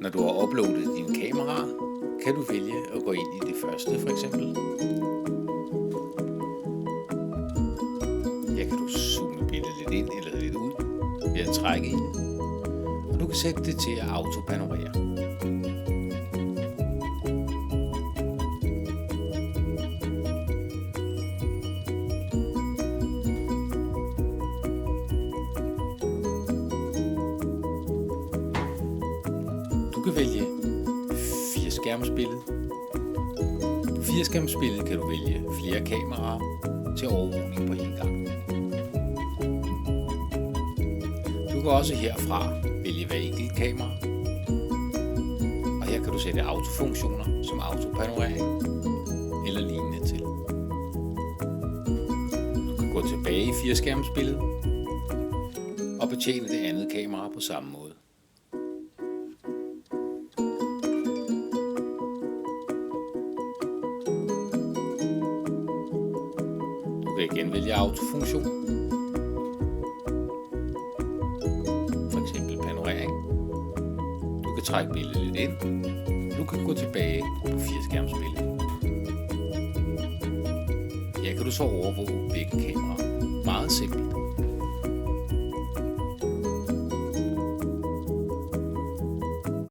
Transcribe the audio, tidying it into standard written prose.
Når du har uploadet dine kameraer, kan du vælge at gå ind i det første for eksempel. Her kan du zoome billedet lidt ind eller lidt ud ved at trække i det, og du kan sætte det til at autopanorere. Du kan vælge fireskærmsbillede. På fireskærmsbilledet kan du vælge flere kameraer til overvågning på en gang. Du kan også herfra vælge hver enkelt kamera, og her kan du sætte autofunktioner som autopanorering eller lignende til. Du kan gå tilbage i fireskærmsbilledet og betjene det andet kamera på samme måde. Du kan igen vælge autofunktion, for eksempel panorering. Du kan trække billedet lidt ind, og du kan gå tilbage på fireskærmsbilledet. Her kan du så overvåge begge kameraer. Meget simpelt.